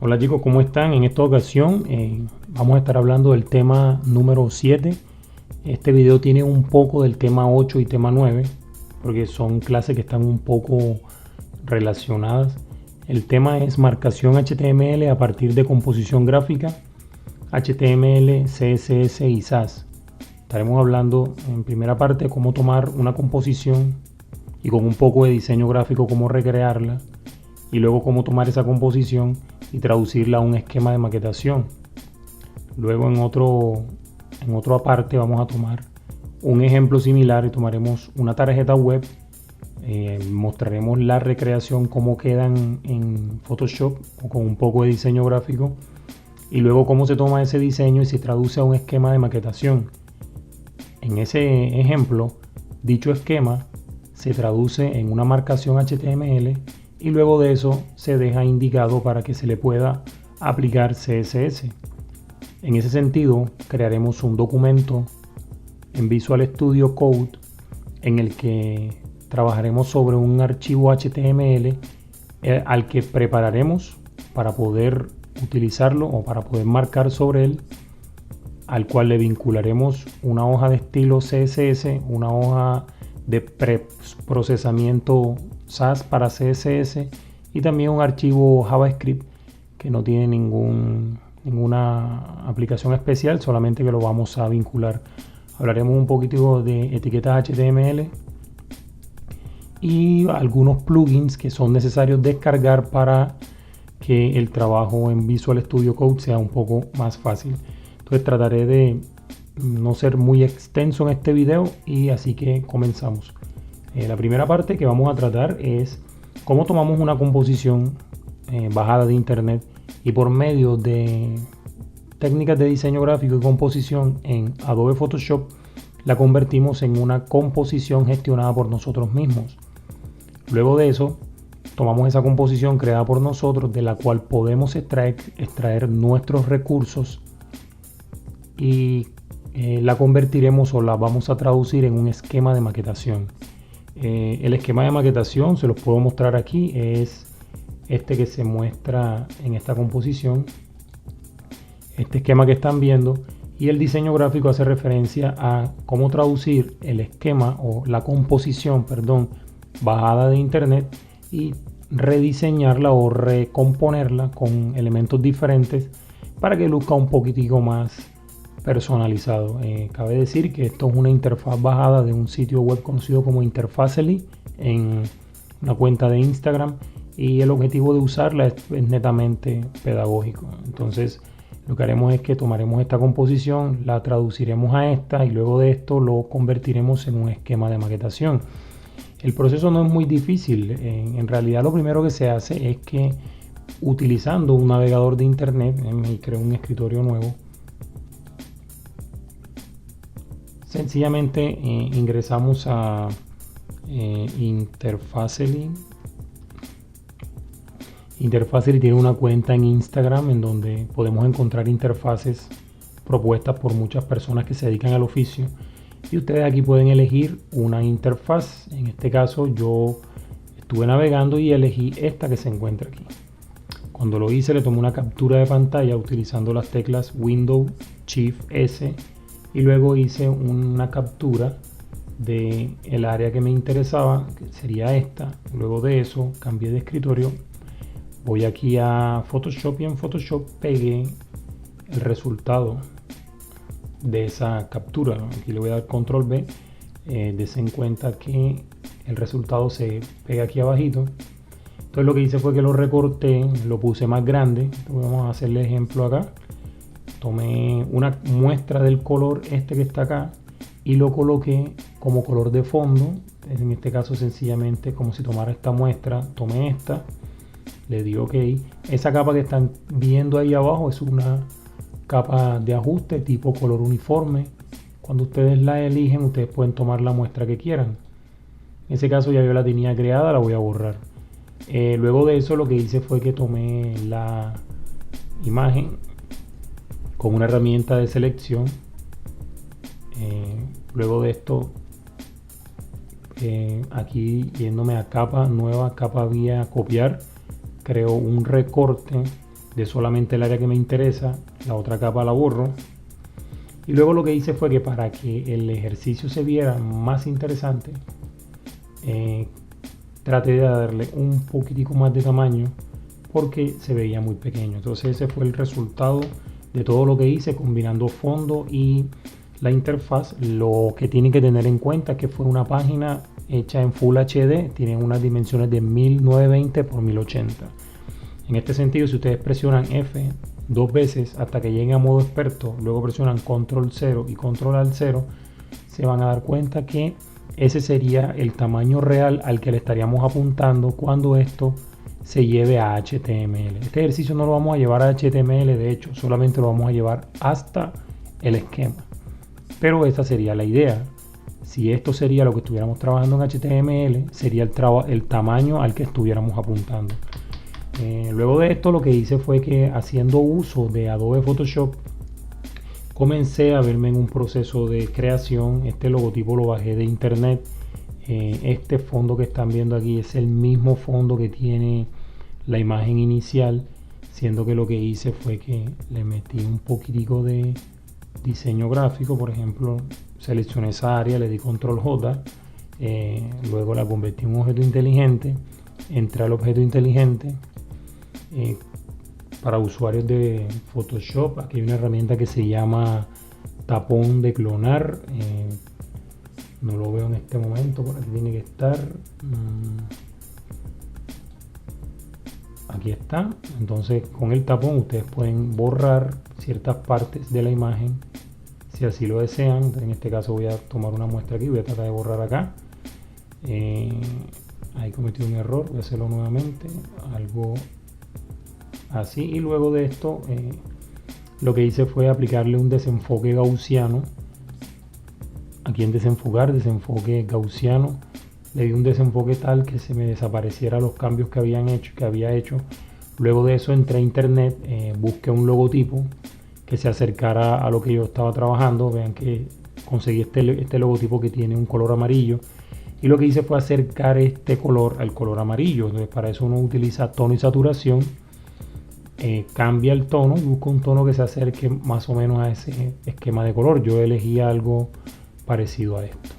Hola chicos, ¿cómo están? En esta ocasión vamos a estar hablando del tema número 7. Este video tiene un poco del tema 8 y tema 9, porque son clases que están un poco relacionadas. El tema es marcación HTML a partir de composición gráfica, HTML, CSS y SAS. Estaremos hablando en primera parte cómo tomar una composición y con un poco de diseño gráfico cómo recrearla, y luego cómo tomar esa composición y traducirla a un esquema de maquetación. Luego en otra parte vamos a tomar un ejemplo similar y tomaremos una tarjeta web, mostraremos la recreación, cómo quedan en Photoshop o con un poco de diseño gráfico, y luego cómo se toma ese diseño y se traduce a un esquema de maquetación. En ese ejemplo, dicho esquema se traduce en una marcación HTML y luego de eso se deja indicado para que se le pueda aplicar CSS. En ese sentido, crearemos un documento en Visual Studio Code en el que trabajaremos sobre un archivo HTML al que prepararemos para poder utilizarlo o para poder marcar sobre él, al cual le vincularemos una hoja de estilo CSS, una hoja de preprocesamiento SAS para CSS y también un archivo JavaScript que no tiene ninguna aplicación especial, solamente que lo vamos a vincular. Hablaremos un poquito de etiquetas HTML y algunos plugins que son necesarios descargar para que el trabajo en Visual Studio Code sea un poco más fácil. Entonces trataré de no ser muy extenso en este video y así que comenzamos. La primera parte que vamos a tratar es cómo tomamos una composición bajada de internet y por medio de técnicas de diseño gráfico y composición en Adobe Photoshop la convertimos en una composición gestionada por nosotros mismos. Luego de eso tomamos esa composición creada por nosotros, de la cual podemos extraer nuestros recursos y la convertiremos o la vamos a traducir en un esquema de maquetación. El esquema de maquetación, se los puedo mostrar aquí, es este que se muestra en esta composición, este esquema que están viendo, y el diseño gráfico hace referencia a cómo traducir el esquema o la composición, perdón, bajada de internet y rediseñarla o recomponerla con elementos diferentes para que luzca un poquitico más personalizado. Cabe decir que esto es una interfaz bajada de un sitio web conocido como Interfacely en una cuenta de Instagram, y el objetivo de usarla es netamente pedagógico. Entonces lo que haremos es que tomaremos esta composición, la traduciremos a esta y luego de esto lo convertiremos en un esquema de maquetación. El proceso no es muy difícil. En realidad lo primero que se hace es que, utilizando un navegador de internet, y creo un escritorio nuevo, sencillamente ingresamos a Interfacely. Interfacely tiene una cuenta en Instagram en donde podemos encontrar interfaces propuestas por muchas personas que se dedican al oficio, y ustedes aquí pueden elegir una interfaz. En este caso yo estuve navegando y elegí esta que se encuentra aquí. Cuando lo hice le tomé una captura de pantalla utilizando las teclas Windows Shift S y luego hice una captura de el área que me interesaba, que sería esta. Luego de eso cambié de escritorio, voy aquí a Photoshop y en Photoshop pegué el resultado de esa captura. Aquí le voy a dar control B. Desen cuenta que el resultado se pega aquí abajito. Entonces lo que hice fue que lo recorté, lo puse más grande. Entonces vamos a hacerle ejemplo acá. Tomé una muestra del color este que está acá y lo coloqué como color de fondo. En este caso sencillamente, como si tomara esta muestra, tomé esta, le di OK. Esa capa que están viendo ahí abajo es una capa de ajuste tipo color uniforme. Cuando ustedes la eligen, ustedes pueden tomar la muestra que quieran. En ese caso ya yo la tenía creada, la voy a borrar. Luego de eso lo que hice fue que tomé la imagen con una herramienta de selección. Luego de esto, aquí yéndome a capa nueva, capa vía copiar, creo un recorte de solamente el área que me interesa, la otra capa la borro. Y luego lo que hice fue que para que el ejercicio se viera más interesante, traté de darle un poquitico más de tamaño porque se veía muy pequeño. Entonces ese fue el resultado de todo lo que hice combinando fondo y la interfaz. Lo que tienen que tener en cuenta es que fue una página hecha en Full HD, tiene unas dimensiones de 1920 por 1080. En este sentido, si ustedes presionan F 2 veces hasta que lleguen a modo experto, luego presionan Control 0 y Control Alt 0, se van a dar cuenta que ese sería el tamaño real al que le estaríamos apuntando cuando esto se lleve a HTML. Este ejercicio no lo vamos a llevar a HTML, de hecho, solamente lo vamos a llevar hasta el esquema. Pero esa sería la idea. Si esto sería lo que estuviéramos trabajando en HTML, sería el tamaño al que estuviéramos apuntando. Luego de esto, lo que hice fue que, haciendo uso de Adobe Photoshop, comencé a verme en un proceso de creación. Este logotipo lo bajé de internet. Este fondo que están viendo aquí es el mismo fondo que tiene la imagen inicial, siendo que lo que hice fue que le metí un poquitico de diseño gráfico. Por ejemplo, seleccioné esa área, le di Control J, luego la convertí en un objeto inteligente, entré al objeto inteligente. Para usuarios de Photoshop, aquí hay una herramienta que se llama tapón de clonar. No lo veo en este momento, por aquí tiene que estar. Aquí está. Entonces, con el tapón ustedes pueden borrar ciertas partes de la imagen si así lo desean. Entonces, en este caso voy a tomar una muestra aquí, voy a tratar de borrar acá. Ahí cometí un error, voy a hacerlo nuevamente, algo así. Y luego de esto, lo que hice fue aplicarle un desenfoque gaussiano. Aquí en desenfocar, desenfoque gaussiano, le di un desenfoque tal que se me desapareciera los cambios que había hecho. Luego de eso entré a internet, busqué un logotipo que se acercara a lo que yo estaba trabajando. Vean que conseguí este logotipo que tiene un color amarillo, y lo que hice fue acercar este color al color amarillo. Entonces, para eso uno utiliza tono y saturación, cambia el tono y busca un tono que se acerque más o menos a ese esquema de color. Yo elegí algo parecido a esto.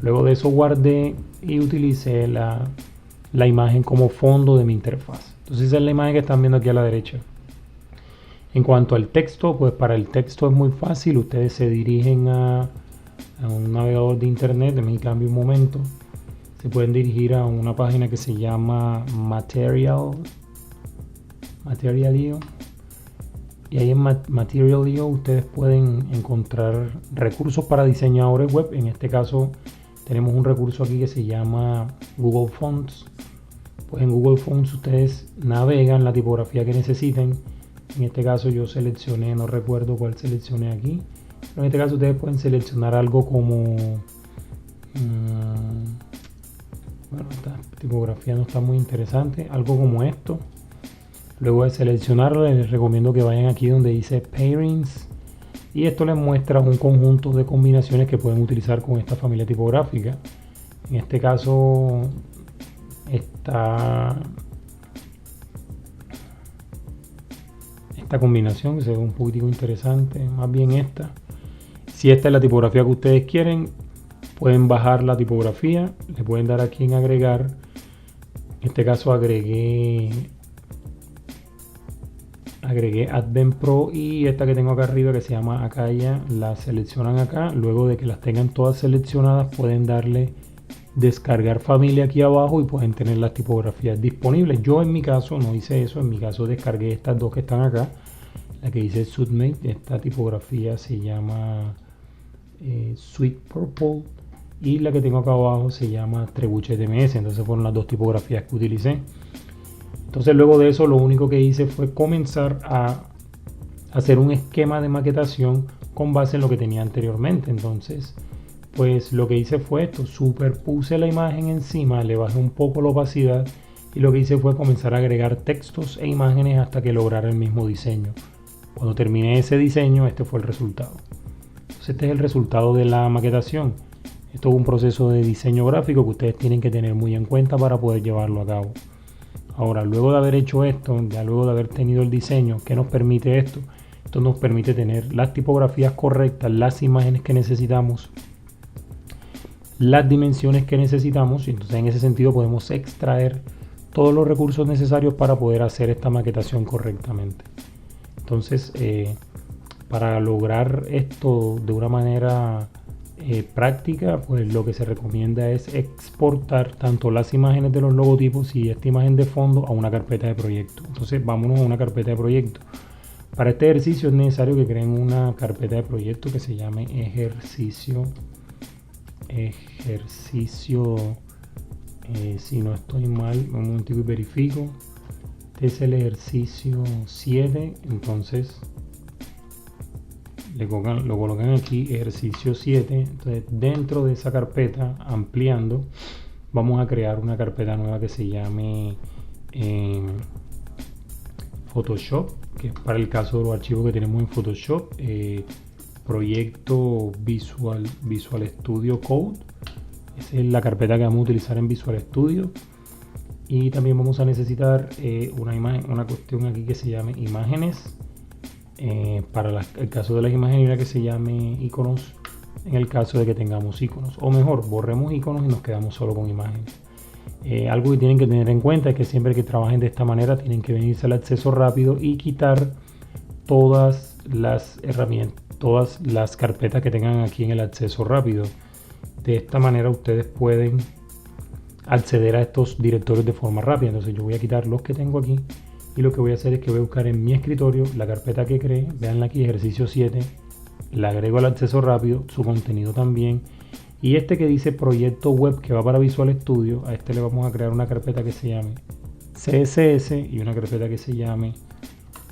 Luego de eso guardé y utilicé la imagen como fondo de mi interfaz. Entonces esa es la imagen que están viendo aquí a la derecha. En cuanto al texto, pues para el texto es muy fácil. Ustedes se dirigen a un navegador de internet. Me cambio un momento. Se pueden dirigir a una página que se llama Material.io. Y ahí en Material.io ustedes pueden encontrar recursos para diseñadores web. En este caso tenemos un recurso aquí que se llama Google Fonts. Pues en Google Fonts ustedes navegan la tipografía que necesiten. En este caso yo seleccioné, no recuerdo cuál seleccioné aquí, pero en este caso ustedes pueden seleccionar algo como bueno, esta tipografía no está muy interesante, algo como esto. Luego de seleccionarlo, les recomiendo que vayan aquí donde dice Pairings, y esto les muestra un conjunto de combinaciones que pueden utilizar con esta familia tipográfica. En este caso esta combinación que se ve un poquitico interesante, más bien esta. Si esta es la tipografía que ustedes quieren, pueden bajar la tipografía, le pueden dar aquí en agregar. En este caso agregué Advent Pro, y esta que tengo acá arriba que se llama Acaya, la seleccionan acá. Luego de que las tengan todas seleccionadas, pueden darle descargar familia aquí abajo y pueden tener las tipografías disponibles. Yo en mi caso no hice eso, en mi caso descargué estas dos que están acá. La que dice Submate, esta tipografía se llama Sweet Purple, y la que tengo acá abajo se llama Trebuchet TMS. Entonces fueron las dos tipografías que utilicé. Entonces luego de eso lo único que hice fue comenzar a hacer un esquema de maquetación con base en lo que tenía anteriormente. Entonces pues lo que hice fue esto: superpuse la imagen encima, le bajé un poco la opacidad, y lo que hice fue comenzar a agregar textos e imágenes hasta que lograra el mismo diseño. Cuando terminé ese diseño, este fue el resultado. Entonces este es el resultado de la maquetación. Esto es un proceso de diseño gráfico que ustedes tienen que tener muy en cuenta para poder llevarlo a cabo. Ahora, luego de haber hecho esto, ya luego de haber tenido el diseño, ¿qué nos permite esto? Esto nos permite tener las tipografías correctas, las imágenes que necesitamos, las dimensiones que necesitamos, y entonces en ese sentido podemos extraer todos los recursos necesarios para poder hacer esta maquetación correctamente. Entonces, para lograr esto de una manera práctica, pues lo que se recomienda es exportar tanto las imágenes de los logotipos y esta imagen de fondo a una carpeta de proyecto. Entonces vámonos a una carpeta de proyecto. Para este ejercicio es necesario que creen una carpeta de proyecto que se llame ejercicio, si no estoy mal, un momentico y verifico. Este es el ejercicio 7, entonces lo colocan aquí, ejercicio 7. Entonces dentro de esa carpeta, ampliando, vamos a crear una carpeta nueva que se llame Photoshop, que es para el caso de los archivos que tenemos en Photoshop, proyecto Visual Studio Code. Esa es la carpeta que vamos a utilizar en Visual Studio. Y también vamos a necesitar una cuestión aquí que se llame imágenes. Para el caso de las imágenes, una que se llame iconos, en el caso de que tengamos iconos, o mejor, borremos iconos y nos quedamos solo con imágenes. Algo que tienen que tener en cuenta es que siempre que trabajen de esta manera tienen que venirse al acceso rápido y quitar todas las herramientas, todas las carpetas que tengan aquí en el acceso rápido. De esta manera ustedes pueden acceder a estos directorios de forma rápida. Entonces yo voy a quitar los que tengo aquí y lo que voy a hacer es que voy a buscar en mi escritorio la carpeta que creé. Veanla aquí, ejercicio 7, le agrego al acceso rápido, su contenido también, y este que dice proyecto web que va para Visual Studio, a este le vamos a crear una carpeta que se llame CSS y una carpeta que se llame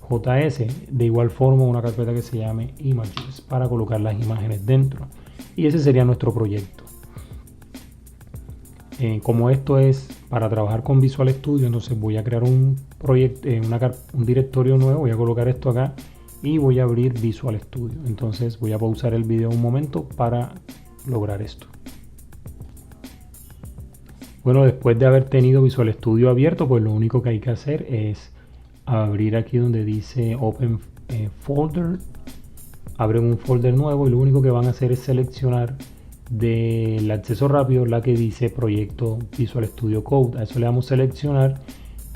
JS. De igual forma una carpeta que se llame Images para colocar las imágenes dentro, y ese sería nuestro proyecto. Como esto es para trabajar con Visual Studio, entonces voy a crear un proyecto, un directorio nuevo, voy a colocar esto acá y voy a abrir Visual Studio. Entonces voy a pausar el video un momento para lograr esto. Bueno, después de haber tenido Visual Studio abierto, pues lo único que hay que hacer es abrir aquí donde dice Open Folder. Abren un folder nuevo y lo único que van a hacer es seleccionar del acceso rápido la que dice proyecto Visual Studio Code. A eso le damos a seleccionar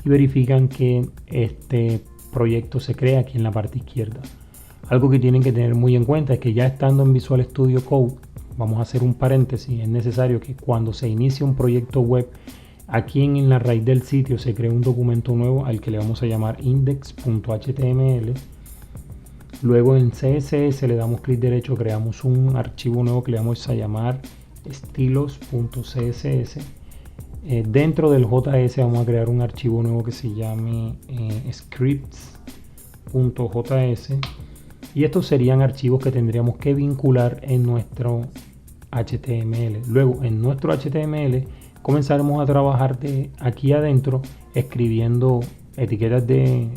y verifican que este proyecto se crea aquí en la parte izquierda. Algo que tienen que tener muy en cuenta es que ya estando en Visual Studio Code, vamos a hacer un paréntesis, es necesario que cuando se inicie un proyecto web, aquí en la raíz del sitio se cree un documento nuevo al que le vamos a llamar index.html. Luego en CSS le damos clic derecho, creamos un archivo nuevo que le vamos a llamar estilos.css. Dentro del JS vamos a crear un archivo nuevo que se llame scripts.js, y estos serían archivos que tendríamos que vincular en nuestro HTML. Luego en nuestro HTML comenzaremos a trabajar de aquí adentro escribiendo etiquetas de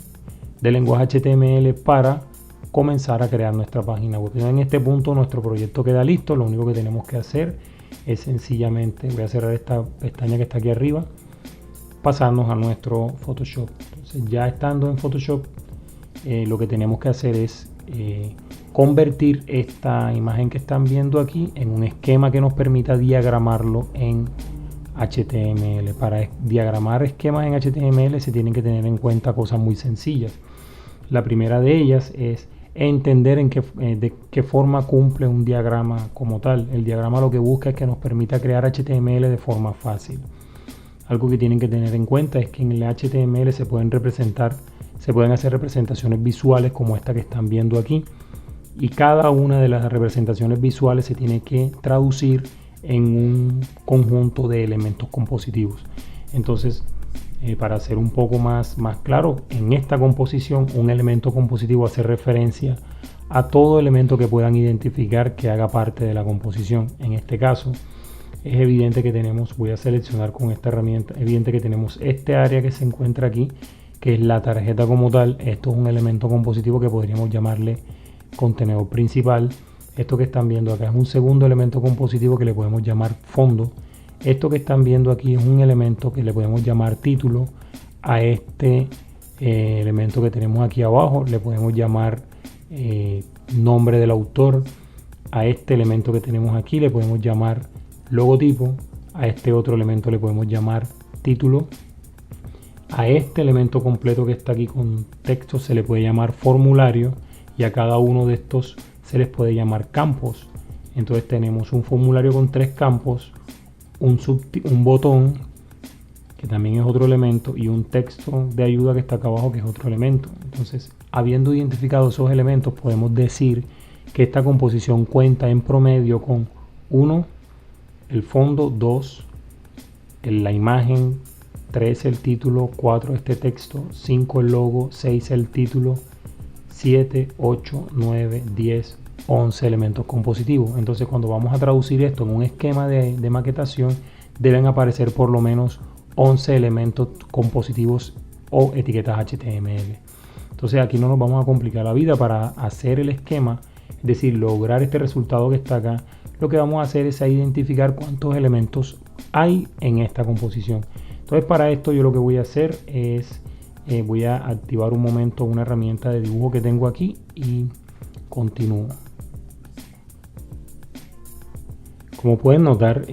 lenguaje HTML para comenzar a crear nuestra página web. En este punto nuestro proyecto queda listo. Lo único que tenemos que hacer es sencillamente, voy a cerrar esta pestaña que está aquí arriba, pasarnos a nuestro Photoshop. Entonces ya estando en Photoshop, lo que tenemos que hacer es convertir esta imagen que están viendo aquí en un esquema que nos permita diagramarlo en HTML. Para diagramar esquemas en HTML se tienen que tener en cuenta cosas muy sencillas. La primera de ellas es entender de qué forma cumple un diagrama como tal. El diagrama lo que busca es que nos permita crear HTML de forma fácil. Algo que tienen que tener en cuenta es que en el HTML se pueden hacer representaciones visuales como esta que están viendo aquí, y cada una de las representaciones visuales se tiene que traducir en un conjunto de elementos compositivos. Entonces, para ser un poco más claro, en esta composición un elemento compositivo hace referencia a todo elemento que puedan identificar que haga parte de la composición. En este caso es evidente que voy a seleccionar con esta herramienta, evidente que tenemos este área que se encuentra aquí, que es la tarjeta como tal. Esto es un elemento compositivo que podríamos llamarle contenedor principal. Esto que están viendo acá es un segundo elemento compositivo que le podemos llamar fondo. Esto que están viendo aquí es un elemento que le podemos llamar título. a este elemento que tenemos aquí abajo le podemos llamar nombre del autor. A este elemento que tenemos aquí le podemos llamar logotipo. A este otro elemento le podemos llamar título. A este elemento completo que está aquí con texto se le puede llamar formulario, y a cada uno de estos se les puede llamar campos. Entonces tenemos un formulario con 3 campos, un botón que también es otro elemento, y un texto de ayuda que está acá abajo, que es otro elemento. Entonces, habiendo identificado esos elementos, podemos decir que esta composición cuenta en promedio con 1, el fondo, 2, la imagen, 3, el título, 4, este texto, 5, el logo, 6, el título, 7, 8, 9, 10, 11 elementos compositivos. Entonces, cuando vamos a traducir esto en un esquema de maquetación, deben aparecer por lo menos 11 elementos compositivos o etiquetas HTML. Entonces, aquí no nos vamos a complicar la vida para hacer el esquema, es decir, lograr este resultado que está acá. Lo que vamos a hacer es identificar cuántos elementos hay en esta composición. Entonces, para esto yo lo que voy a hacer es voy a activar un momento una herramienta de dibujo que tengo aquí y continúo. Como pueden notar,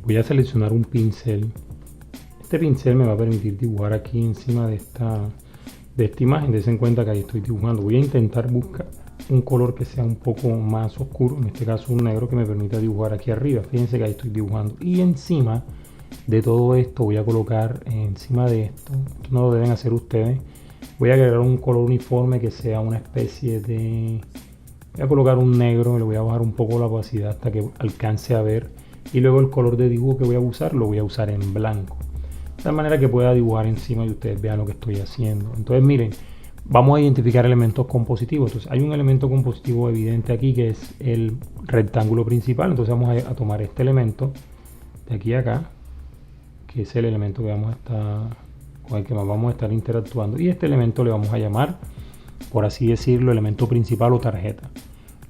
voy a seleccionar un pincel. Este pincel me va a permitir dibujar aquí encima de esta imagen. Dense cuenta que ahí estoy dibujando. Voy a intentar buscar un color que sea un poco más oscuro, en este caso un negro, que me permita dibujar aquí arriba. Fíjense que ahí estoy dibujando, y encima de todo esto voy a colocar, encima de esto no lo deben hacer ustedes, voy a agregar un color uniforme que sea una especie de, voy a colocar un negro, le voy a bajar un poco la opacidad hasta que alcance a ver, y luego el color de dibujo que voy a usar lo voy a usar en blanco, de tal manera que pueda dibujar encima y ustedes vean lo que estoy haciendo. Entonces miren, vamos a identificar elementos compositivos. Entonces hay un elemento compositivo evidente aquí, que es el rectángulo principal. Entonces vamos a tomar este elemento de aquí a acá, que es el elemento que con el que más vamos a estar interactuando, y este elemento le vamos a llamar, por así decirlo, elemento principal o tarjeta.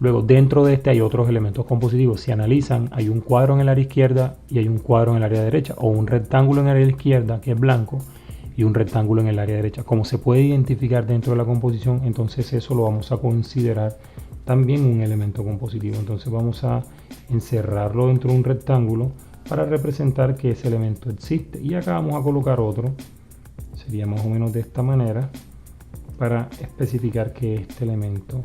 Luego, dentro de este hay otros elementos compositivos. Si analizan, hay un cuadro en el área izquierda y hay un cuadro en el área derecha, o un rectángulo en el área izquierda, que es blanco, y un rectángulo en el área derecha. Como se puede identificar dentro de la composición, entonces eso lo vamos a considerar también un elemento compositivo. Entonces vamos a encerrarlo dentro de un rectángulo para representar que ese elemento existe, y acá vamos a colocar otro, sería más o menos de esta manera, para especificar que este elemento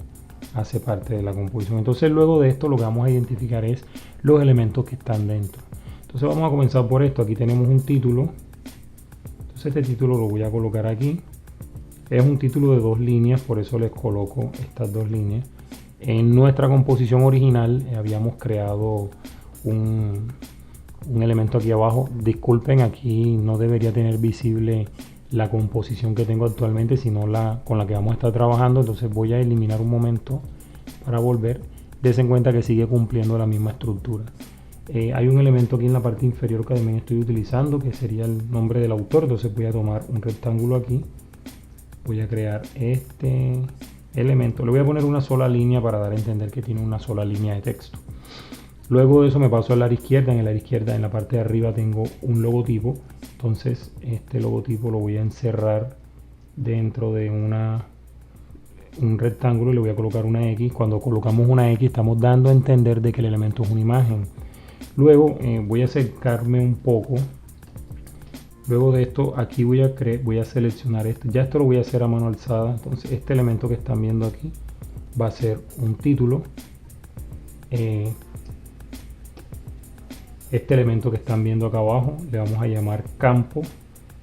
hace parte de la composición. Entonces luego de esto lo que vamos a identificar es los elementos que están dentro. Entonces vamos a comenzar por esto. Aquí tenemos un título. Entonces este título lo voy a colocar aquí. Es un título de 2 líneas, por eso les coloco estas 2 líneas. En nuestra composición original habíamos creado un elemento aquí abajo. Disculpen, aquí no debería tener visible la composición que tengo actualmente, sino con la que vamos a estar trabajando. Entonces voy a eliminar un momento para volver. Dense cuenta que sigue cumpliendo la misma estructura. Hay un elemento aquí en la parte inferior que también estoy utilizando, que sería el nombre del autor. Entonces voy a tomar un rectángulo aquí, voy a crear este elemento, le voy a poner una sola línea para dar a entender que tiene una sola línea de texto. Luego de eso me paso al área izquierda. En el área izquierda, en la parte de arriba, tengo un logotipo. Entonces este logotipo lo voy a encerrar dentro de un rectángulo y le voy a colocar una X. Cuando colocamos una X estamos dando a entender de que el elemento es una imagen. Luego voy a acercarme un poco. Luego de esto, aquí voy a seleccionar esto. Ya esto lo voy a hacer a mano alzada. Entonces este elemento que están viendo aquí va a ser un título. Este elemento que están viendo acá abajo le vamos a llamar campo.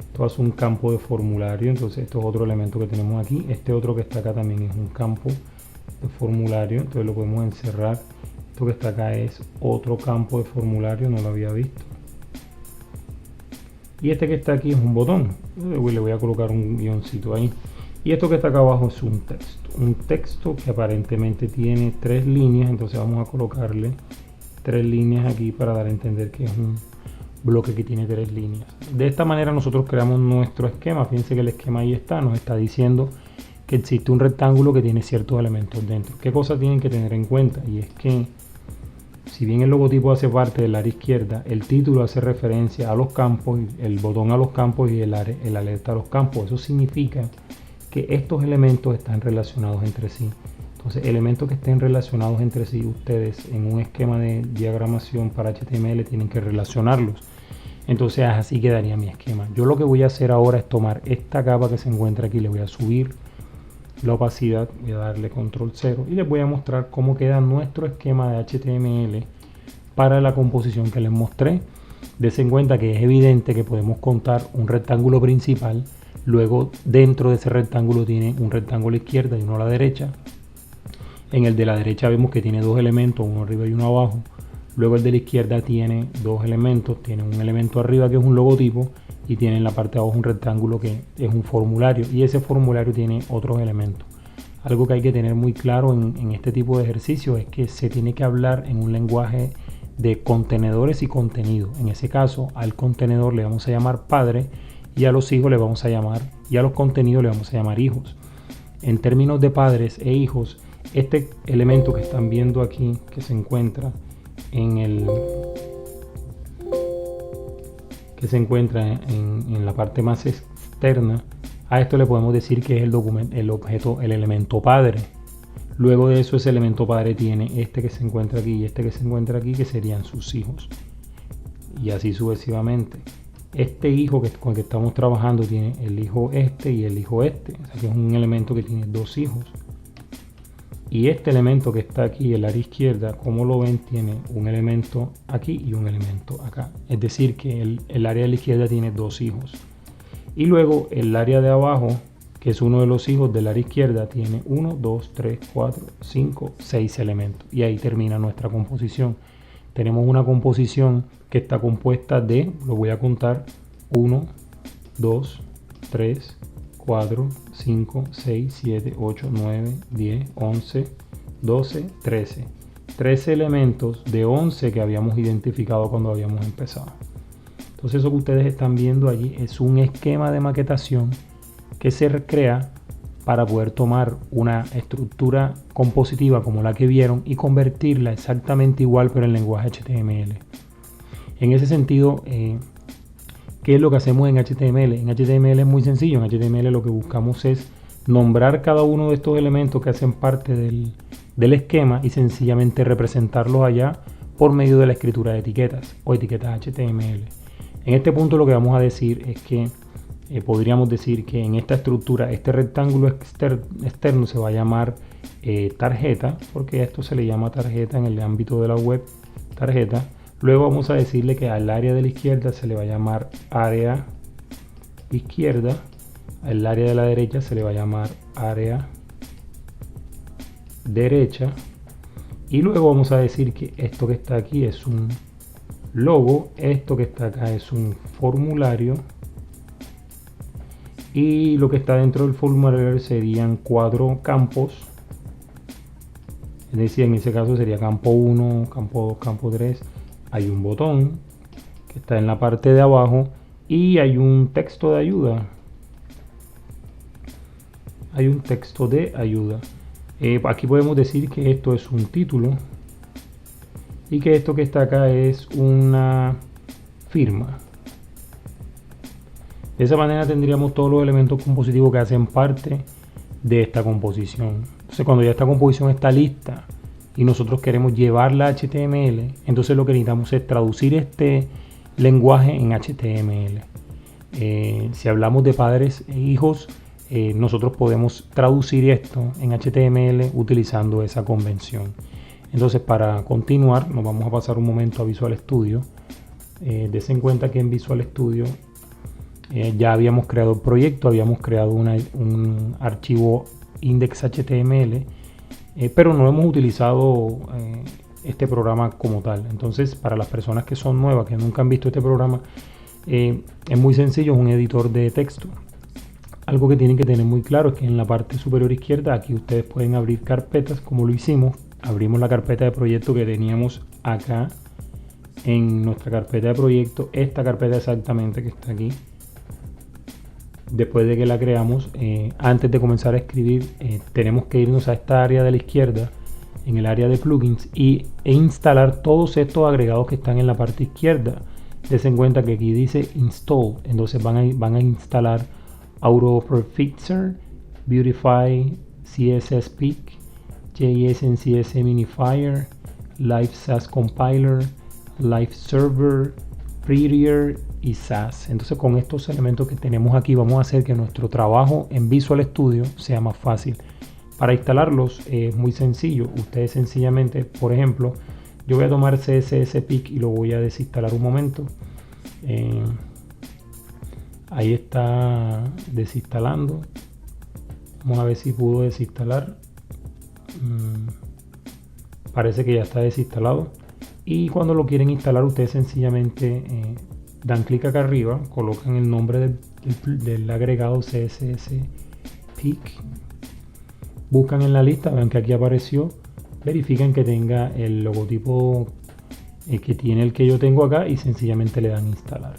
Esto es un campo de formulario. Entonces esto es otro elemento que tenemos aquí. Este otro que está acá también es un campo de formulario. Entonces lo podemos encerrar. Esto que está acá es otro campo de formulario, no lo había visto. Y este que está aquí es un botón. Le voy a colocar un guioncito ahí. Y esto que está acá abajo es un texto. Un texto que aparentemente tiene 3 líneas. Entonces vamos a colocarle 3 líneas aquí para dar a entender que es un bloque que tiene 3 líneas. De esta manera nosotros creamos nuestro esquema. Fíjense que el esquema ahí está. Nos está diciendo que existe un rectángulo que tiene ciertos elementos dentro. ¿Qué cosas tienen que tener en cuenta? Y es que si bien el logotipo hace parte del área izquierda, el título hace referencia a los campos, el botón a los campos y el alerta a los campos. Eso significa que estos elementos están relacionados entre sí. Entonces, elementos que estén relacionados entre sí, ustedes en un esquema de diagramación para HTML tienen que relacionarlos. Entonces, así quedaría mi esquema. Yo lo que voy a hacer ahora es tomar esta capa que se encuentra aquí, le voy a subir la opacidad, voy a darle control 0 y les voy a mostrar cómo queda nuestro esquema de HTML para la composición que les mostré. Dense en cuenta que es evidente que podemos contar un rectángulo principal, luego dentro de ese rectángulo tiene un rectángulo a la izquierda y uno a la derecha. En el de la derecha vemos que tiene dos elementos, uno arriba y uno abajo. Luego el de la izquierda tiene dos elementos, tiene un elemento arriba que es un logotipo y tiene en la parte de abajo un rectángulo que es un formulario, y ese formulario tiene otros elementos. Algo que hay que tener muy claro en este tipo de ejercicio es que se tiene que hablar en un lenguaje de contenedores y contenido. En ese caso, al contenedor le vamos a llamar padre y a los hijos le vamos a llamar, y a los contenidos le vamos a llamar hijos. En términos de padres e hijos, este elemento que están viendo aquí, que se encuentra en la parte más externa, a esto le podemos decir que es el objeto, el elemento padre. Luego de eso, ese elemento padre tiene este que se encuentra aquí y este que se encuentra aquí, que serían sus hijos, y así sucesivamente. Este hijo con el que estamos trabajando tiene el hijo este y el hijo este, o sea que es un elemento que tiene dos hijos. Y este elemento que está aquí, el área izquierda, como lo ven, tiene un elemento aquí y un elemento acá. Es decir, que el área de la izquierda tiene dos hijos. Y luego el área de abajo, que es uno de los hijos del área izquierda, tiene 1, 2, 3, 4, 5, 6 elementos. Y ahí termina nuestra composición. Tenemos una composición que está compuesta de, lo voy a contar, 1, 2, 3, 4, 5, 6, 7, 8, 9, 10, 11, 12, 13. 13 elementos de 11 que habíamos identificado cuando habíamos empezado. Entonces eso que ustedes están viendo allí es un esquema de maquetación que se crea para poder tomar una estructura compositiva como la que vieron y convertirla exactamente igual pero en lenguaje HTML. En ese sentido, ¿qué es lo que hacemos en HTML? En HTML es muy sencillo. En HTML lo que buscamos es nombrar cada uno de estos elementos que hacen parte del esquema y sencillamente representarlos allá por medio de la escritura de etiquetas o etiquetas HTML. En este punto lo que vamos a decir es que podríamos decir que en esta estructura este rectángulo externo se va a llamar tarjeta, porque a esto se le llama tarjeta en el ámbito de la web, tarjeta. Luego vamos a decirle que al área de la izquierda se le va a llamar área izquierda, al área de la derecha se le va a llamar área derecha, y luego vamos a decir que esto que está aquí es un logo, esto que está acá es un formulario, y lo que está dentro del formulario serían 4 campos, es decir, en ese caso sería campo 1, campo 2, campo 3. Hay un botón que está en la parte de abajo y hay un texto de ayuda. Hay un texto de ayuda. Aquí podemos decir que esto es un título y que esto que está acá es una firma. De esa manera tendríamos todos los elementos compositivos que hacen parte de esta composición. Entonces, cuando ya esta composición está lista y nosotros queremos llevarla a HTML, entonces lo que necesitamos es traducir este lenguaje en HTML. Si hablamos de padres e hijos, nosotros podemos traducir esto en HTML utilizando esa convención. Entonces, para continuar, nos vamos a pasar un momento a Visual Studio. Dense en cuenta que en Visual Studio ya habíamos creado el proyecto, habíamos creado un archivo index.html, pero no hemos utilizado este programa como tal. Entonces, para las personas que son nuevas, que nunca han visto este programa, es muy sencillo, es un editor de texto. Algo que tienen que tener muy claro es que en la parte superior izquierda, aquí ustedes pueden abrir carpetas, como lo hicimos. Abrimos la carpeta de proyecto que teníamos acá en nuestra carpeta de proyecto, esta carpeta exactamente que está aquí. Después de que la creamos, antes de comenzar a escribir, tenemos que irnos a esta área de la izquierda en el área de plugins e instalar todos estos agregados que están en la parte izquierda. Des en cuenta que aquí dice install, entonces van a instalar AutoPrefixer, Beautify, CSS Peak, JS and CSS Minifier, Live Sass Compiler, Live Server, Prettier y Sass. Entonces con estos elementos que tenemos aquí vamos a hacer que nuestro trabajo en Visual Studio sea más fácil. Para instalarlos es muy sencillo. Ustedes sencillamente, por ejemplo, yo voy a tomar CSS Peak y lo voy a desinstalar un momento. Ahí está desinstalando. Vamos a ver si pudo desinstalar. Parece que ya está desinstalado. Y cuando lo quieren instalar, ustedes sencillamente dan clic acá arriba, colocan el nombre del agregado CSS Peak, buscan en la lista, ven que aquí apareció, verifican que tenga el logotipo que tiene el que yo tengo acá y sencillamente le dan instalar.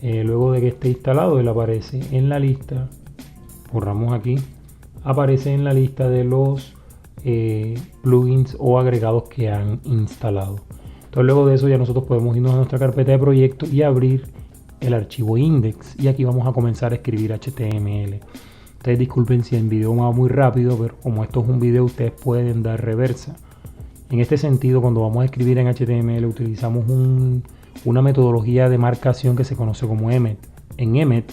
Luego de que esté instalado, él aparece en la lista, borramos aquí, aparece en la lista de los plugins o agregados que han instalado. Entonces luego de eso ya nosotros podemos irnos a nuestra carpeta de proyecto y abrir el archivo index, y aquí vamos a comenzar a escribir HTML. Ustedes disculpen si el video va muy rápido, pero como esto es un video ustedes pueden dar reversa. En este sentido, cuando vamos a escribir en HTML utilizamos una metodología de marcación que se conoce como Emmet. En Emmet,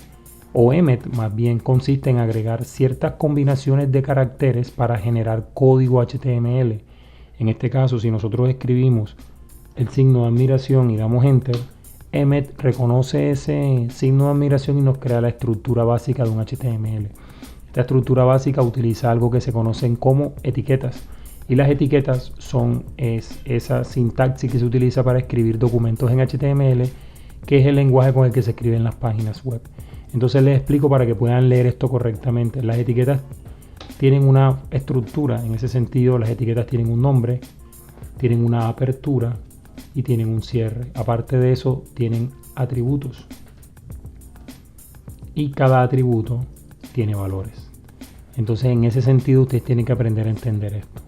o Emmet más bien, consiste en agregar ciertas combinaciones de caracteres para generar código HTML. En este caso, si nosotros escribimos el signo de admiración y damos enter, Emmet reconoce ese signo de admiración y nos crea la estructura básica de un HTML. Esta estructura básica utiliza algo que se conocen como etiquetas, y las etiquetas son esa sintaxis que se utiliza para escribir documentos en HTML, que es el lenguaje con el que se escriben las páginas web. Entonces les explico para que puedan leer esto correctamente. Las etiquetas tienen una estructura, en ese sentido las etiquetas tienen un nombre, tienen una apertura y tienen un cierre. Aparte de eso tienen atributos, y cada atributo tiene valores. Entonces en ese sentido ustedes tienen que aprender a entender esto.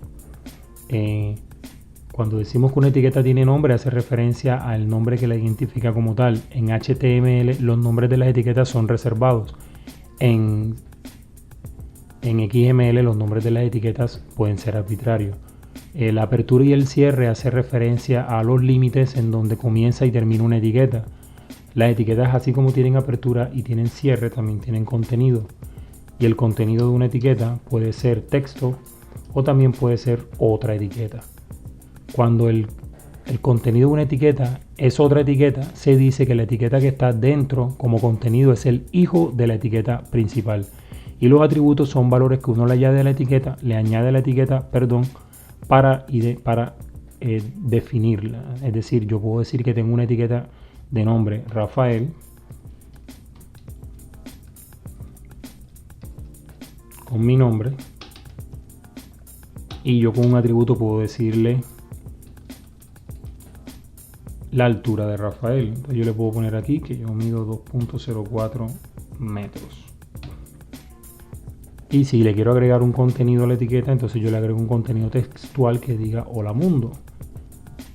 Cuando decimos que una etiqueta tiene nombre, hace referencia al nombre que la identifica como tal. En HTML los nombres de las etiquetas son reservados. En XML los nombres de las etiquetas pueden ser arbitrarios. La apertura y el cierre hace referencia a los límites en donde comienza y termina una etiqueta. Las etiquetas, así como tienen apertura y tienen cierre, también tienen contenido. Y el contenido de una etiqueta puede ser texto o también puede ser otra etiqueta. Cuando el contenido de una etiqueta es otra etiqueta, se dice que la etiqueta que está dentro como contenido es el hijo de la etiqueta principal. Y los atributos son valores que uno le añade a la etiqueta, para definirla. Es decir, yo puedo decir que tengo una etiqueta de nombre Rafael con mi nombre, y yo con un atributo puedo decirle la altura de Rafael. Entonces yo le puedo poner aquí que yo mido 2.04 metros. Y si le quiero agregar un contenido a la etiqueta, entonces yo le agrego un contenido textual que diga hola mundo.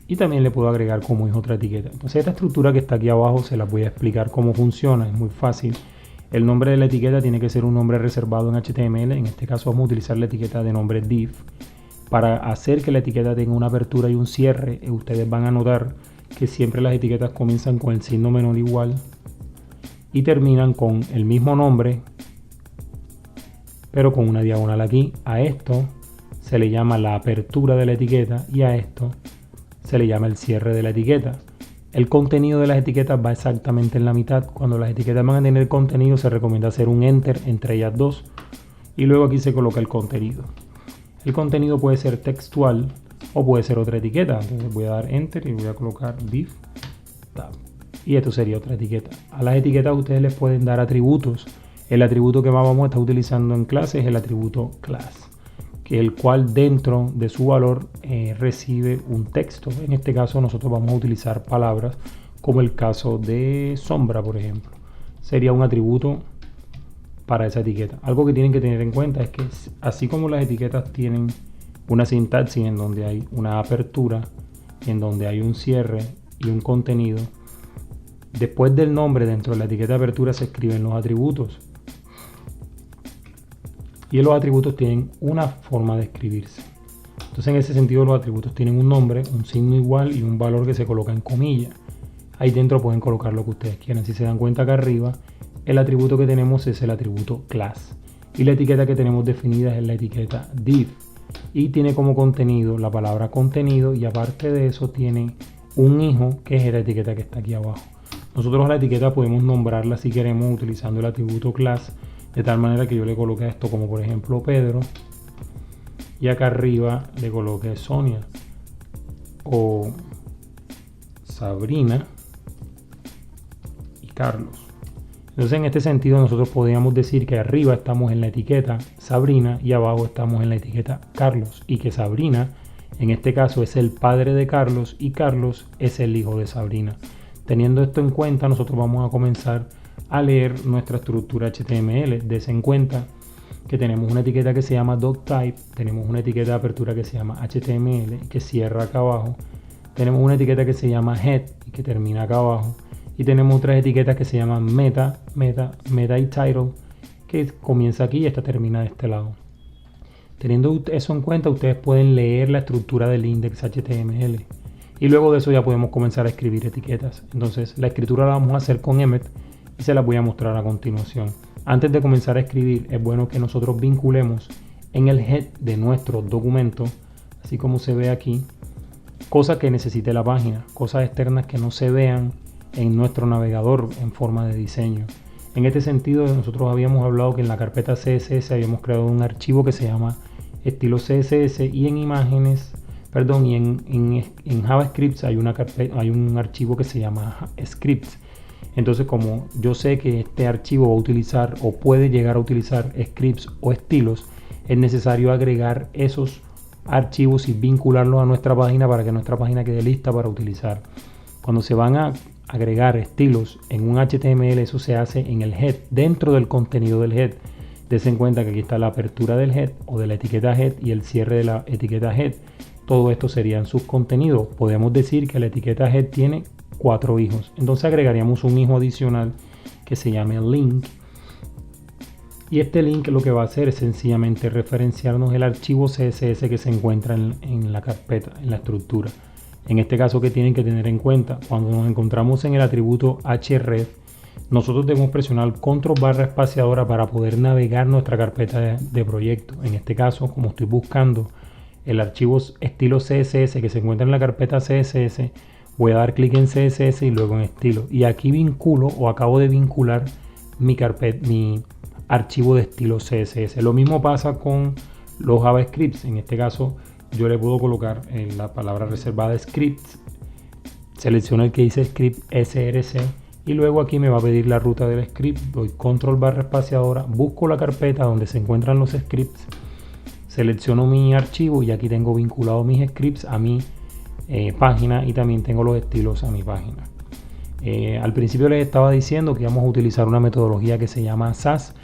Y también le puedo agregar como es otra etiqueta. Entonces esta estructura que está aquí abajo se la voy a explicar cómo funciona. Es muy fácil. El nombre de la etiqueta tiene que ser un nombre reservado en HTML. En este caso vamos a utilizar la etiqueta de nombre div. Para hacer que la etiqueta tenga una apertura y un cierre, ustedes van a notar que siempre las etiquetas comienzan con el signo menor igual y terminan con el mismo nombre, pero con una diagonal aquí. A esto se le llama la apertura de la etiqueta y a esto se le llama el cierre de la etiqueta. El contenido de las etiquetas va exactamente en la mitad. Cuando las etiquetas van a tener contenido, se recomienda hacer un enter entre ellas dos y luego aquí se coloca el contenido. El contenido puede ser textual o puede ser otra etiqueta. Entonces voy a dar enter y voy a colocar div tab, y esto sería otra etiqueta. A las etiquetas ustedes les pueden dar atributos. El atributo que más vamos a estar utilizando en clase es el atributo class, que el cual dentro de su valor recibe un texto. En este caso nosotros vamos a utilizar palabras, como el caso de sombra, por ejemplo. Sería un atributo para esa etiqueta. Algo que tienen que tener en cuenta es que así como las etiquetas tienen una sintaxis en donde hay una apertura, en donde hay un cierre y un contenido. Después del nombre, dentro de la etiqueta de apertura, se escriben los atributos. Y los atributos tienen una forma de escribirse. Entonces, en ese sentido, los atributos tienen un nombre, un signo igual y un valor que se coloca en comillas. Ahí dentro pueden colocar lo que ustedes quieran. Si se dan cuenta acá arriba, el atributo que tenemos es el atributo class. Y la etiqueta que tenemos definida es la etiqueta div. Y tiene como contenido la palabra contenido, y aparte de eso tiene un hijo que es la etiqueta que está aquí abajo. Nosotros a la etiqueta podemos nombrarla si queremos utilizando el atributo class, de tal manera que yo le coloque esto como por ejemplo Pedro, y acá arriba le coloque Sonia o Sabrina y Carlos. Entonces, en este sentido, nosotros podríamos decir que arriba estamos en la etiqueta Sabrina y abajo estamos en la etiqueta Carlos, y que Sabrina en este caso es el padre de Carlos y Carlos es el hijo de Sabrina. Teniendo esto en cuenta, nosotros vamos a comenzar a leer nuestra estructura HTML. Des en cuenta que tenemos una etiqueta que se llama doctype, tenemos una etiqueta de apertura que se llama HTML que cierra acá abajo, tenemos una etiqueta que se llama head y que termina acá abajo, y tenemos otras etiquetas que se llaman meta y title, que comienza aquí y esta termina de este lado. Teniendo eso en cuenta, ustedes pueden leer la estructura del index HTML y luego de eso ya podemos comenzar a escribir etiquetas. Entonces la escritura la vamos a hacer con Emmet y se las voy a mostrar a continuación. Antes de comenzar a escribir, es bueno que nosotros vinculemos en el head de nuestro documento, así como se ve aquí, cosas que necesite la página, cosas externas que no se vean en nuestro navegador en forma de diseño. En este sentido, nosotros habíamos hablado que en la carpeta CSS habíamos creado un archivo que se llama estilo CSS, y en imágenes, perdón, y en JavaScript hay un archivo que se llama scripts. Entonces, como yo sé que este archivo va a utilizar o puede llegar a utilizar scripts o estilos, es necesario agregar esos archivos y vincularlos a nuestra página para que nuestra página quede lista para utilizar. Cuando se van a agregar estilos en un HTML, eso se hace en el head, dentro del contenido del head. Des en cuenta que aquí está la apertura del head o de la etiqueta head y el cierre de la etiqueta head. Todo esto serían sus contenidos. Podemos decir que la etiqueta head tiene 4 hijos. Entonces agregaríamos un hijo adicional que se llame link. Y este link lo que va a hacer es sencillamente referenciarnos el archivo CSS que se encuentra en la carpeta, en la estructura. En este caso, que tienen que tener en cuenta, cuando nos encontramos en el atributo href, nosotros debemos presionar control barra espaciadora para poder navegar nuestra carpeta de proyecto. En este caso, como estoy buscando el archivo estilo CSS que se encuentra en la carpeta CSS, voy a dar clic en CSS y luego en estilo. Y aquí vinculo o acabo de vincular mi archivo de estilo CSS. Lo mismo pasa con los JavaScripts. En este caso, yo le puedo colocar en la palabra reservada scripts, selecciono el que dice script src y luego aquí me va a pedir la ruta del script, doy control barra espaciadora, busco la carpeta donde se encuentran los scripts, selecciono mi archivo y aquí tengo vinculado mis scripts a mi página y también tengo los estilos a mi página. Al principio les estaba diciendo que íbamos a utilizar una metodología que se llama Sass.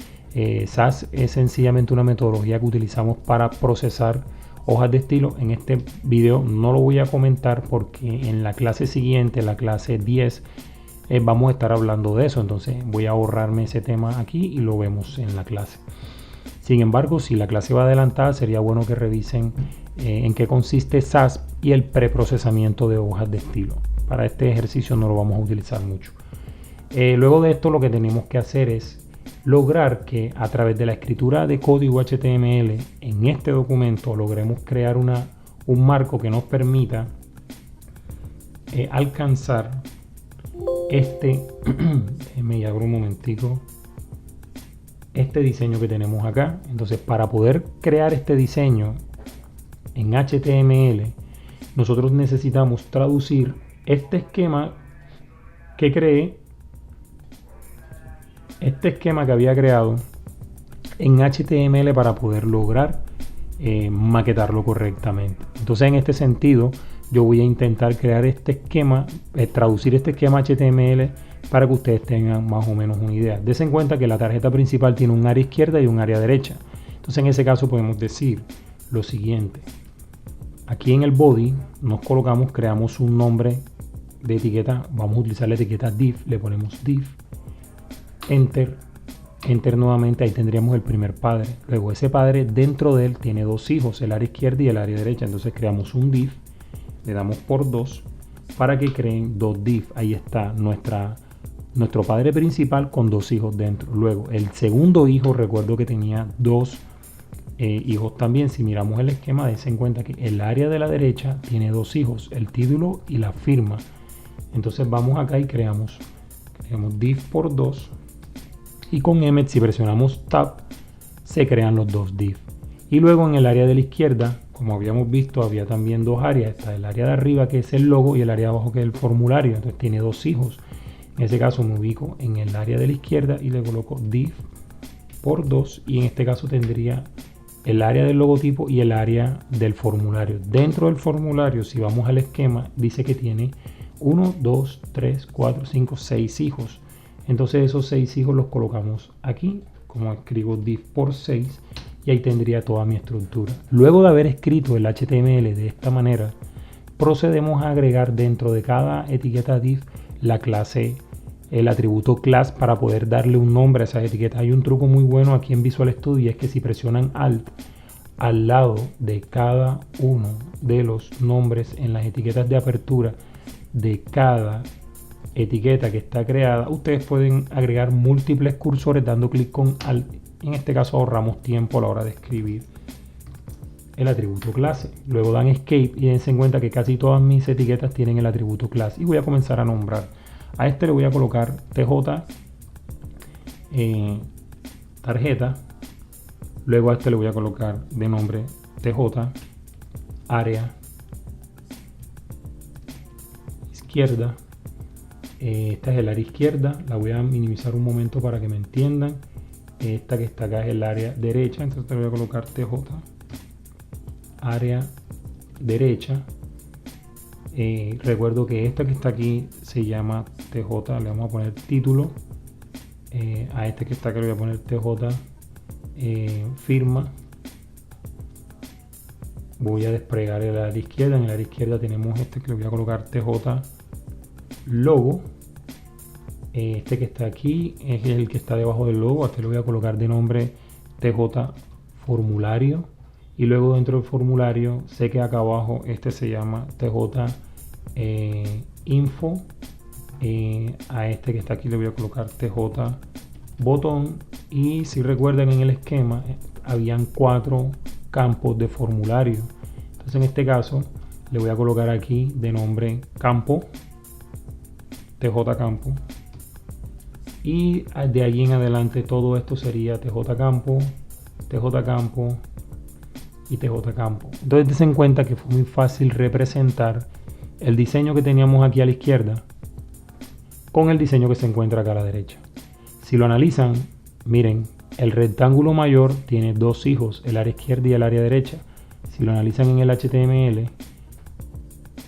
Sass es sencillamente una metodología que utilizamos para procesar hojas de estilo. En este video no lo voy a comentar porque en la clase siguiente, la clase 10, vamos a estar hablando de eso. Entonces voy a ahorrarme ese tema aquí y lo vemos en la clase. Sin embargo, si la clase va adelantada, sería bueno que revisen en qué consiste Sass y el preprocesamiento de hojas de estilo. Para este ejercicio no lo vamos a utilizar mucho. Luego de esto, lo que tenemos que hacer es lograr que a través de la escritura de código HTML en este documento logremos crear un marco que nos permita alcanzar me abro un momentico, este diseño que tenemos acá. Entonces, para poder crear este diseño en HTML, nosotros necesitamos traducir este esquema que creé, este esquema que había creado en HTML para poder lograr maquetarlo correctamente. Entonces, en este sentido, yo voy a intentar crear este esquema, traducir este esquema HTML para que ustedes tengan más o menos una idea. Des en cuenta que la tarjeta principal tiene un área izquierda y un área derecha. Entonces, en ese caso podemos decir lo siguiente. aquí en el body nos colocamos, creamos un nombre de etiqueta, vamos a utilizar la etiqueta div, le ponemos div, enter, enter nuevamente, ahí tendríamos el primer padre. Luego ese padre, dentro de él tiene dos hijos, el área izquierda y el área derecha, entonces creamos un div, le damos por 2 para que creen dos div. Ahí está nuestro padre principal con dos hijos dentro. Luego el segundo hijo, recuerdo que tenía dos hijos también. Si miramos el esquema, dense en cuenta que el área de la derecha tiene dos hijos, el título y la firma. Entonces vamos acá y creamos div por 2 y con Emmet, si presionamos tab, se crean los dos div. Y luego en el área de la izquierda, como habíamos visto, había también dos áreas. Está el área de arriba, que es el logo, y el área de abajo, que es el formulario. Entonces tiene dos hijos. En ese caso me ubico en el área de la izquierda y le coloco div por 2, y en este caso tendría el área del logotipo y el área del formulario. Dentro del formulario, si vamos al esquema, dice que tiene 1, 2, 3, 4, 5, 6 hijos. Entonces esos 6 hijos los colocamos aquí, como escribo div por 6, y ahí tendría toda mi estructura. Luego de haber escrito el HTML de esta manera, procedemos a agregar dentro de cada etiqueta div la clase, el atributo class, para poder darle un nombre a esas etiquetas. Hay un truco muy bueno aquí en Visual Studio, y es que si presionan Alt, al lado de cada uno de los nombres en las etiquetas de apertura de cada etiqueta que está creada, ustedes pueden agregar múltiples cursores dando clic con Alt. En este caso ahorramos tiempo a la hora de escribir el atributo clase. Luego dan escape y dense en cuenta que casi todas mis etiquetas tienen el atributo clase, y voy a comenzar a nombrar. A este le voy a colocar TJ tarjeta. Luego a este le voy a colocar de nombre TJ área izquierda. Esta es el área izquierda, la voy a minimizar un momento para que me entiendan. Esta que está acá es el área derecha, entonces le voy a colocar TJ área derecha. Recuerdo que esta que está aquí se llama TJ, le vamos a poner título. A este que está acá le voy a poner TJ firma. Voy a desplegar el área izquierda. En el área izquierda tenemos este que le voy a colocar TJ logo. Este que está aquí es el que está debajo del logo. A este le voy a colocar de nombre TJ formulario. Y luego dentro del formulario, sé que acá abajo este se llama TJ info. A este que está aquí le voy a colocar TJ botón. Y si recuerdan, en el esquema habían 4 campos de formulario. Entonces en este caso le voy a colocar aquí de nombre campo, TJ campo. Y de allí en adelante todo esto sería TJ campo, TJ campo y TJ campo. Entonces dense en cuenta que fue muy fácil representar el diseño que teníamos aquí a la izquierda con el diseño que se encuentra acá a la derecha. Si lo analizan, miren, el rectángulo mayor tiene dos hijos, el área izquierda y el área derecha. Si lo analizan en el HTML,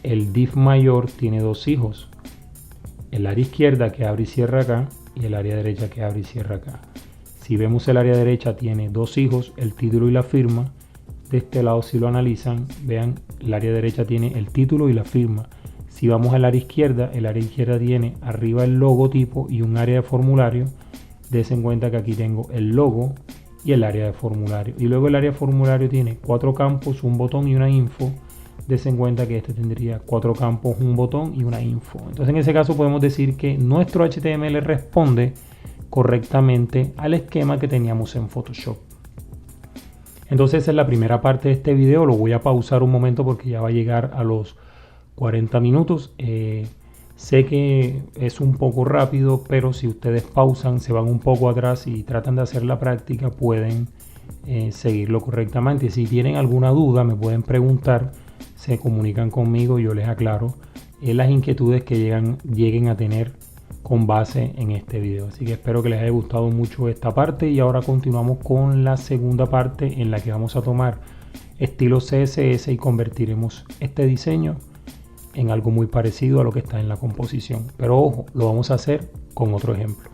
el div mayor tiene dos hijos, el área izquierda que abre y cierra acá y el área derecha que abre y cierra acá. Si vemos, el área derecha tiene dos hijos, el título y la firma. De este lado, si lo analizan, vean, el área derecha tiene el título y la firma. Si vamos al área izquierda, el área izquierda tiene arriba el logotipo y un área de formulario. Dense en cuenta que aquí tengo el logo y el área de formulario. Y luego el área de formulario tiene 4 campos, un botón y una info. Dense en cuenta que este tendría 4 campos, un botón y una info. Entonces en ese caso podemos decir que nuestro HTML responde correctamente al esquema que teníamos en Photoshop. Entonces esa es la primera parte de este video. Lo voy a pausar un momento porque ya va a llegar a los 40 minutos. Sé que es un poco rápido, pero si ustedes pausan, se van un poco atrás y tratan de hacer la práctica, pueden seguirlo correctamente. Si tienen alguna duda, me pueden preguntar, se comunican conmigo y yo les aclaro las inquietudes que lleguen a tener con base en este video. Así que espero que les haya gustado mucho esta parte, y ahora continuamos con la segunda parte en la que vamos a tomar estilo CSS y convertiremos este diseño en algo muy parecido a lo que está en la composición. Pero ojo, lo vamos a hacer con otro ejemplo.